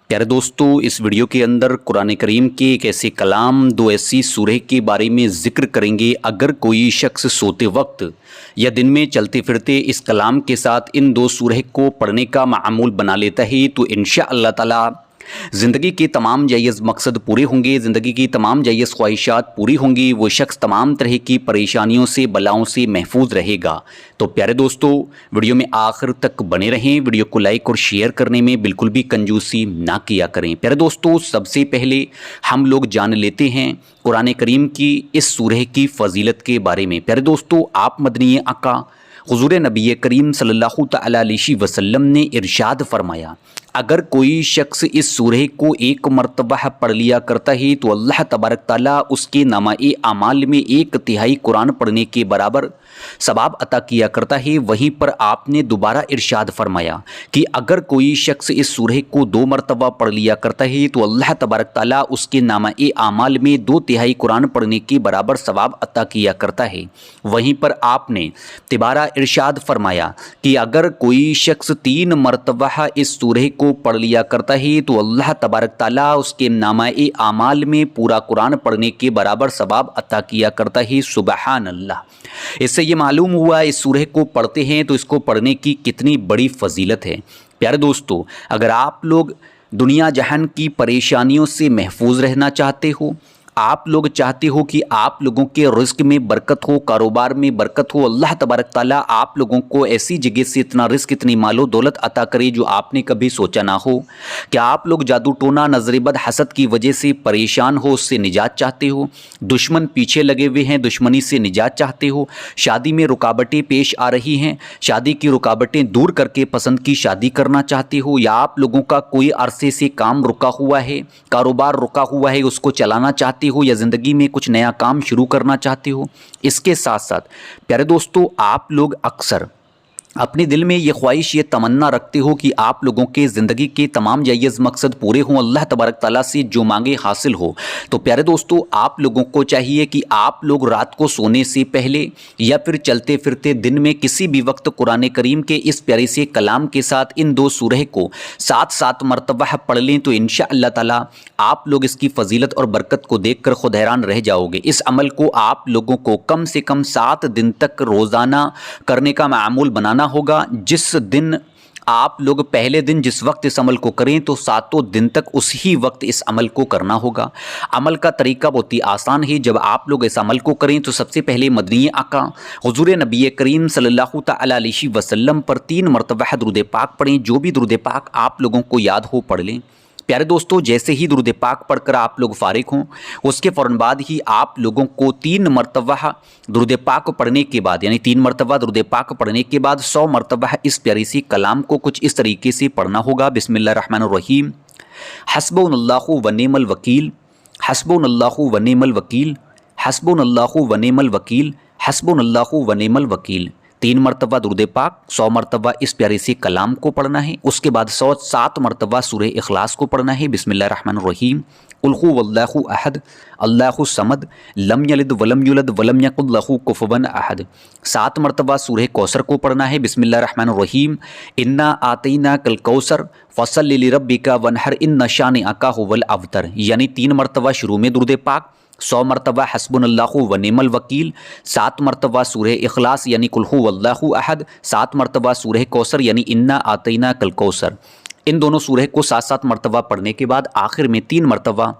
प्यारे दोस्तों, इस वीडियो के अंदर कुरान करीम के एक ऐसे कलाम, दो ऐसी सूरह के बारे में ज़िक्र करेंगे। अगर कोई शख्स सोते वक्त या दिन में चलते फिरते इस कलाम के साथ इन दो सूरह को पढ़ने का मामूल बना लेता है तो इंशाअल्लाह ताला ज़िंदगी के तमाम जायज़ मकसद पूरे होंगे, ज़िंदगी की तमाम जायज़ ख्वाहिशात पूरी होंगी। वो शख्स तमाम तरह की परेशानियों से, बलाओं से महफूज रहेगा। तो प्यारे दोस्तों, वीडियो में आखिर तक बने रहें। वीडियो को लाइक और शेयर करने में बिल्कुल भी कंजूसी ना किया करें। प्यारे दोस्तों, सबसे पहले हम लोग जान लेते हैं कुरान करीम की इस सूरह की फ़जीलत के बारे में। प्यारे दोस्तों, आप मदनी आका हुज़ूर नबी करीम सल्लल्लाहु तआला अलैहि वसल्लम ने इरशाद फरमाया, अगर कोई शख्स इस सूरह को एक मरतबा पढ़ लिया करता है तो अल्लाह तबारक ताला उसके नामा-ए आमाल में 1/3 कुरान पढ़ने के बराबर सवाब अता किया करता है। वहीं पर आपने दोबारा इरशाद फरमाया कि अगर कोई शख्स इस सूरह को 2 मरतबा पढ़ लिया करता है तो अल्लाह तबारक ताला उसके नामा-ए आमाल में 2/3 कुरान पढ़ने के बराबर सवाब अता किया करता है। वहीं पर आपने दोबारा इरशाद फरमाया कि अगर कोई शख्स 3 मरतबा इस सूरह को पढ़ लिया करता है तो अल्लाह तबारक ताला उसके नामा-ए आमाल में पूरा कुरान पढ़ने के बराबर सवाब अता किया करता है। सुबहान अल्लाह। इससे ये मालूम हुआ इस सूरह को पढ़ते हैं तो इसको पढ़ने की कितनी बड़ी फजीलत है। प्यारे दोस्तों, अगर आप लोग दुनिया जहान की परेशानियों से महफूज रहना चाहते हो, आप लोग चाहते हो कि आप लोगों के रिस्क में बरकत हो, कारोबार में बरकत हो, अल्लाह तबारक ताला आप लोगों को ऐसी जगह से इतना रिस्क, इतनी मालो दौलत अता करे जो आपने कभी सोचा ना हो। क्या आप लोग जादू टोना, नजरबद, हसद की वजह से परेशान हो, उससे निजात चाहते हो? दुश्मन पीछे लगे हुए हैं, दुश्मनी से निजात चाहते हो? शादी में रुकावटें पेश आ रही हैं, शादी की रुकावटें दूर करके पसंद की शादी करना चाहते हो? या आप लोगों का कोई अरसे से काम रुका हुआ है, कारोबार रुका हुआ है, उसको चलाना चाहते हो या ज़िंदगी में कुछ नया काम शुरू करना चाहते हो? इसके साथ साथ प्यारे दोस्तों, आप लोग अक्सर अपने दिल में ये ख्वाहिश, ये तमन्ना रखते हो कि आप लोगों के ज़िंदगी के तमाम जायज़ मकसद पूरे हों, अल्लाह तबारक ताला से जो मांगे हासिल हो। तो प्यारे दोस्तों, आप लोगों को चाहिए कि आप लोग रात को सोने से पहले या फिर चलते फिरते दिन में किसी भी वक्त कुरान करीम के इस प्यारे से कलाम के साथ इन 2 सूरह को 7-7 मरतबा पढ़ लें तो इंशाअल्लाह ताला आप लोग इसकी फ़जीलत और बरकत को देखकर खुद हैरान रह जाओगे। इस अमल को आप लोगों को कम से कम 7 दिन तक रोज़ाना करने का मामूल बनाना होगा। जिस दिन आप लोग पहले दिन जिस वक्त इस अमल को करें तो 7 दिन तक उसी वक्त इस अमल को करना होगा। अमल का तरीका बहुत ही आसान है। जब आप लोग इस अमल को करें तो सबसे पहले मदनी आका हुज़ूर नबी करीम सल्लल्लाहु तआला अलैहि वसल्लम पर 3 मरतबा दुरूद पाक पढ़ें। जो भी दुरूद पाक आप लोगों को याद हो पढ़ लें। प्यारे दोस्तों, जैसे ही दुरूद पाक पढ़कर आप लोग फारिग हों, उसके फ़ौरन बाद ही आप लोगों को 3 मरतबा दुरूद पाक पढ़ने के बाद, यानी 3 मरतबा दुरूद पाक पढ़ने के बाद 100 मरतबा इस प्यारी सी कलाम को कुछ इस तरीके से पढ़ना होगा। बिस्मिल्लाहिर्रहमानिर्रहीम। हस्बुनल्लाहु व निअमल वकील, हस्बुनल्लाहु व निअमल वकील, हस्बुनल्लाहु व निअमल वकील, हस्बुनल्लाहु व निअमल वकील। 3 मरतबा दुरूद पाक, 100 मरतबा इस प्यारे से कलाम को पढ़ना है। उसके बाद 107 मरतबा सूरह इखलास को पढ़ना है। बिस्मिल्लाहिर्रहमानिर्रहीम। कुल हुवल्लाहु अहद, अल्लाहु समद, लम यलिद वलम युलद वलम यकुल लहू कुफुवन अहद। 7 मरतबा सूरह कौसर को पढ़ना है। बिस्मिल्लाहिर्रहमानिर्रहीम। इन्ना आतैना कल कौसर फसल्लि लिरब्बिका वनहर इन्ना शानिअका हुवल अबतर। यानी 3 मरतबा शुरू में दुरूद पाक, 100 मरतबा हस्बुनल्लाहु व निअमल वकील, 7 मरतबा सूरह इखलास यानी कुल हुवल्लाहु अहद, 7 मरतबा सूरह कौसर यानी इन्ना आतैना कल कौसर। इन दोनों सूरह को 7-7 मरतबा पढ़ने के बाद आखिर में 3 मरतबा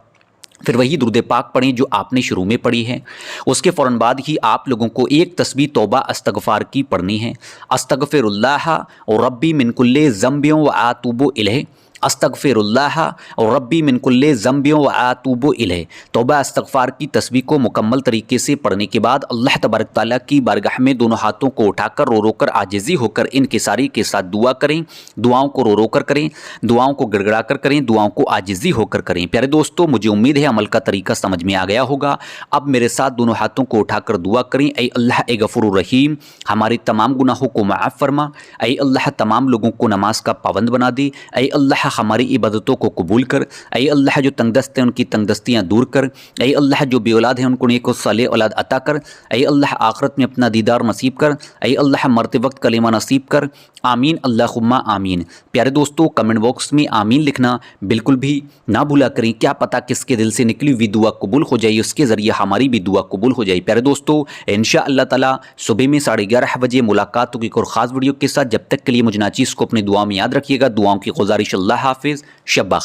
फिर वही दुरूद पाक पढ़ें जो आपने शुरू में पढ़ी है। उसके फ़ौरन बाद ही आप लोगों को एक तस्बीह तौबा अस्तगफ़ार की पढ़नी है। अस्तगफ़िरुल्लाह और रब्बी मिन कुल्ले ज़म्बियों व आतूबु इलैह, अस्तगफ़िरुल्लाह और रब्बी मिन कुल्ले ज़म्बियों व आतूबु इलैह। तौबा इस्तग़फ़ार की तस्बीह को मुकम्मल तरीके से पढ़ने के बाद अल्लाह तबारक ताला की बारगाह में दोनों हाथों को उठाकर रो रो कर आजिज़ी होकर इनकिसारी के साथ दुआ करें। दुआओं को रो रो कर करें, दुआओं को गिड़गिड़ा कर करें, दुआओं को आजिज़ी होकर करें। प्यारे दोस्तों, मुझे उम्मीद है अमल का तरीका समझ में आ गया होगा। अब मेरे साथ दोनों हाथों को उठाकर दुआ करें। ऐ अल्लाह ए गफूरुर रहीम, हमारे तमाम गुनाहों को माफ़ फरमा। ऐ अल्लाह, तमाम लोगों को नमाज का पाबंद बना दे। ऐ अल्लाह, अल्लाह हमारी इबादतों को कबूल कर। ऐ अल्लाह जो तंगदस्त हैं उनकी तंगदस्तियाँ दूर कर। ऐ अल्लाह जो बेऔलाद हैं उनको नेक और सालेह औलाद अता कर। ऐ अल्लाह आखिरत में अपना दीदार नसीब कर। ऐ अल्लाह मरते वक्त कलीमा नसीब कर। आमीन अल्लाहुम्मा आमीन। प्यारे दोस्तों, कमेंट बॉक्स में आमीन लिखना बिल्कुल भी ना भूला करें। क्या पता किसके दिल से निकली हुई दुआ कबूल हो जाए, उसके ज़रिए हमारी भी दुआ कबूल हो जाए। प्यारे दोस्तों, इंशाअल्लाह ताला सुबह में 11:30 बजे मुलाकात होगी एक और ख़ास वीडियो के साथ। जब तक के लिए मुझे नाचीज़ को अपनी दुआ में याद रखिएगा। दुआओं की गुजारिश। अल्लाह हाफिज़। शब्बा।